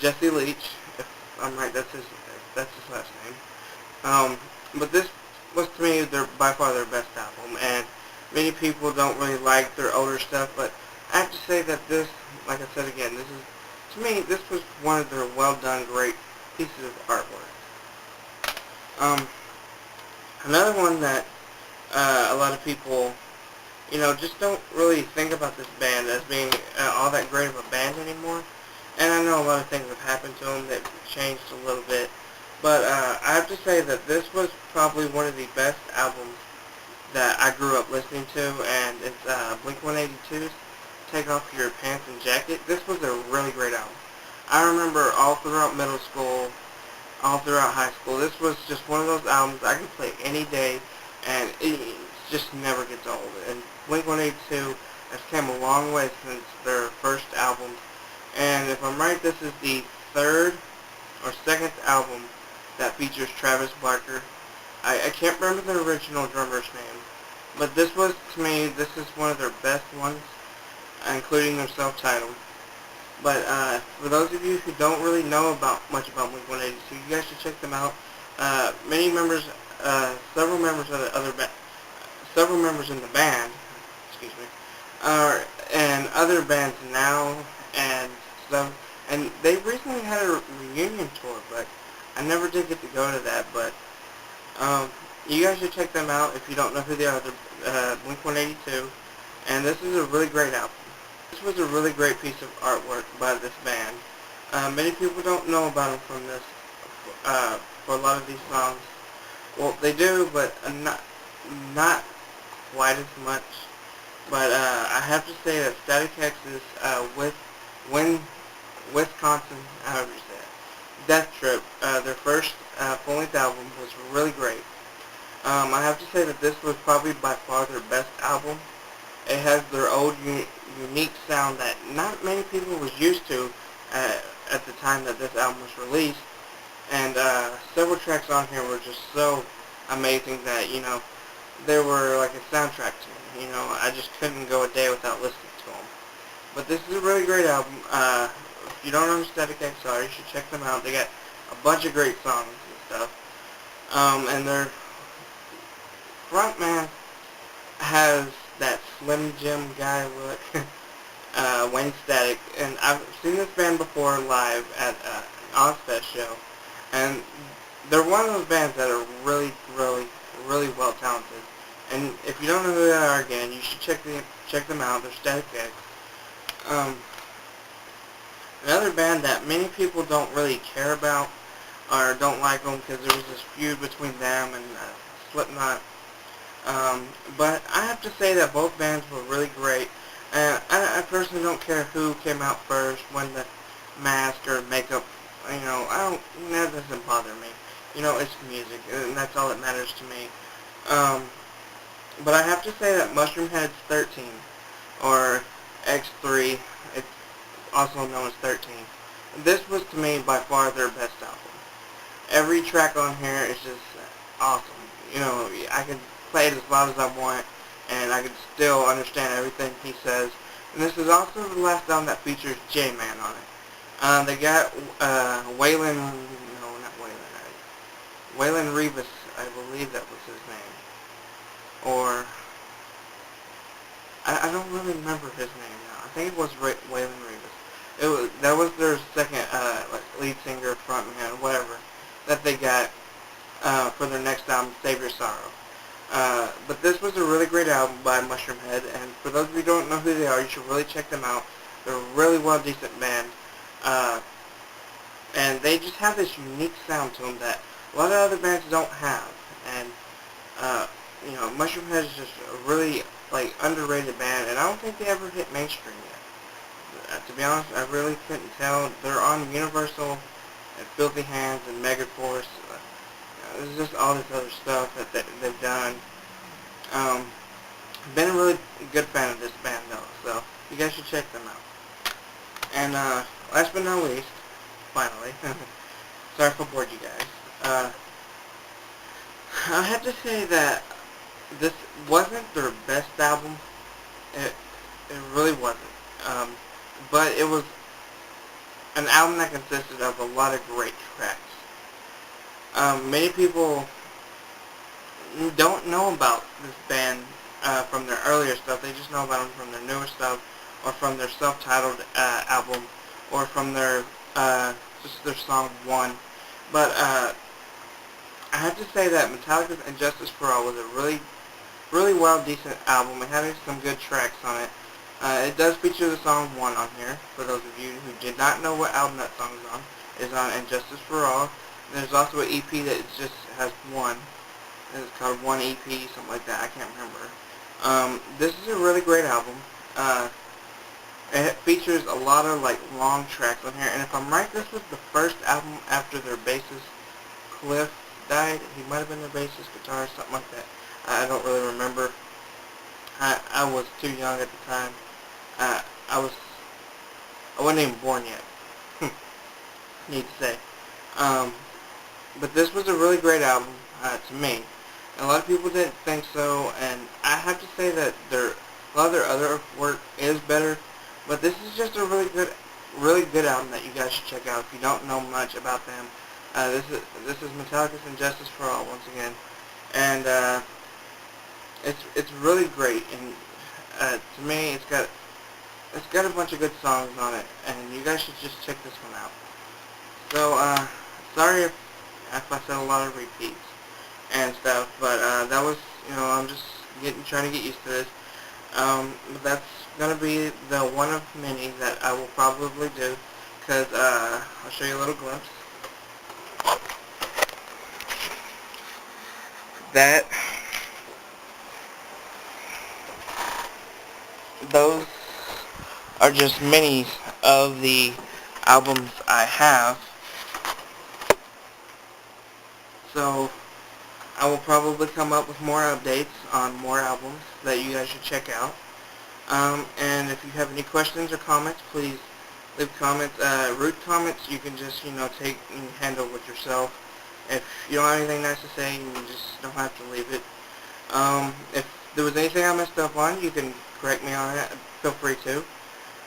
Jesse Leach, if I'm right, that's his last name. But this was to me by far their best album, and many people don't really like their older stuff, but I have to say that this, like I said again, to me, this was one of their well done, great pieces of artwork. Um, Another one that a lot of people, just don't really think about this band as being all that great of a band anymore. And I know a lot of things have happened to them that changed a little bit. But I have to say that this was probably one of the best albums that I grew up listening to, and it's Blink-182's Take Off Your Pants and Jacket. This was a really great album. I remember all throughout middle school, all throughout high school, this was just one of those albums I can play any day, and it just never gets old. And Blink-182 has come a long way since their first album, and if I'm right, this is the third or second album that features Travis Barker. I can't remember the original drummer's name, but this was, to me, this is one of their best ones, including their self-titled. But for those of you who don't really know much about Blink-182, you guys should check them out. Many members, several members of the several members in the band, excuse me, are in other bands now and stuff. And they recently had a reunion tour, but I never did get to go to that. But you guys should check them out if you don't know who they are. They're Blink-182, and this is a really great album. This was a really great piece of artwork by this band. Many people don't know about them from this, for a lot of these songs. Well, they do, but not quite as much. But I have to say that Static X is with Wisconsin, however you say it, Death Trip, their first full-length album, was really great. I have to say that this was probably by far their best album. It has their old unique sound that not many people was used to at the time that this album was released. And several tracks on here were just so amazing that, they were like a soundtrack to me. I just couldn't go a day without listening to them. But this is a really great album. If you don't know who Static X are, you should check them out. They got a bunch of great songs and stuff. And their frontman has that Slim Jim guy look, Wayne Static, and I've seen this band before live at an Ozfest show, and they're one of those bands that are really, really, really well talented. And if you don't know who they are, again, you should check them out. They're Static X. Another band that many people don't really care about or don't like them because there was this feud between them and Slipknot. But I have to say that both bands were really great. And I personally don't care who came out first, when the mask or makeup, that doesn't bother me. It's music, and that's all that matters to me. But I have to say that Mushroomhead's 13, or X3, it's also known as 13. This was, to me, by far their best album. Every track on here is just awesome. I can play it as loud as I want, and I can still understand everything he says. And this is also the last album that features J-Man on it. They got Waylon, no, not Waylon, Waylon Revis, I believe that was his name. Or, I don't really remember his name now. I think it was Waylon Revis. That was their second lead singer, frontman, whatever, that they got for their next album, Save Your Sorrow. But this was a really great album by Mushroomhead, and for those of you who don't know who they are, you should really check them out. They're a really decent band, and they just have this unique sound to them that a lot of other bands don't have. And Mushroomhead is just a really underrated band, and I don't think they ever hit mainstream yet. To be honest, I really couldn't tell. They're on Universal and Filthy Hands and Megaforce. There's just all this other stuff that they've done. Been a really good fan of this band though, so you guys should check them out. And last but not least, finally, sorry if I bored you guys. I have to say that this wasn't their best album. It really wasn't. But it was an album that consisted of a lot of great tracks. Many people don't know about this band from their earlier stuff. They just know about them from their newer stuff, or from their self-titled album, or from their just their song One. But I have to say that Metallica's And Justice for All was a really well, decent album. It had some good tracks on it. It does feature the song One on here, for those of you who did not know what album that song is on. It's on And Justice for All. And there's also an EP that just has one. And it's called One EP, something like that. I can't remember. This is a really great album. It features a lot of long tracks on here. And if I'm right, this was the first album after their bassist Cliff died. He might have been their bassist, guitarist, something like that. I don't really remember. I was too young at the time. I wasn't even born yet. Need to say. But this was a really great album to me. And a lot of people didn't think so, and I have to say that a lot of their other work is better. But this is just a really good album that you guys should check out if you don't know much about them. This is Metallica's And Justice for All once again, and it's really great. And to me, it's got a bunch of good songs on it, and you guys should just check this one out. So sorry if I said a lot of repeats and stuff, but that was, I'm just trying to get used to this. But that's gonna be the one of many that I will probably do, because I'll show you a little glimpse. Those are just many of the albums I have. So I will probably come up with more updates on more albums that you guys should check out. And if you have any questions or comments, please leave comments. Rude comments you can just take and handle with yourself. If you don't have anything nice to say, you just don't have to leave it. If there was anything I messed up on, you can correct me on it. Feel free to.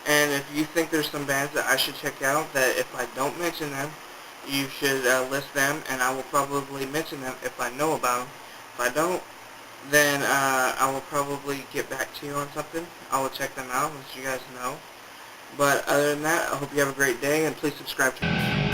And if you think there's some bands that I should check out that if I don't mention them, you should list them, and I will probably mention them if I know about them. If I don't, then I will probably get back to you on something. I will check them out, let you guys know. But other than that, I hope you have a great day, and please subscribe to me.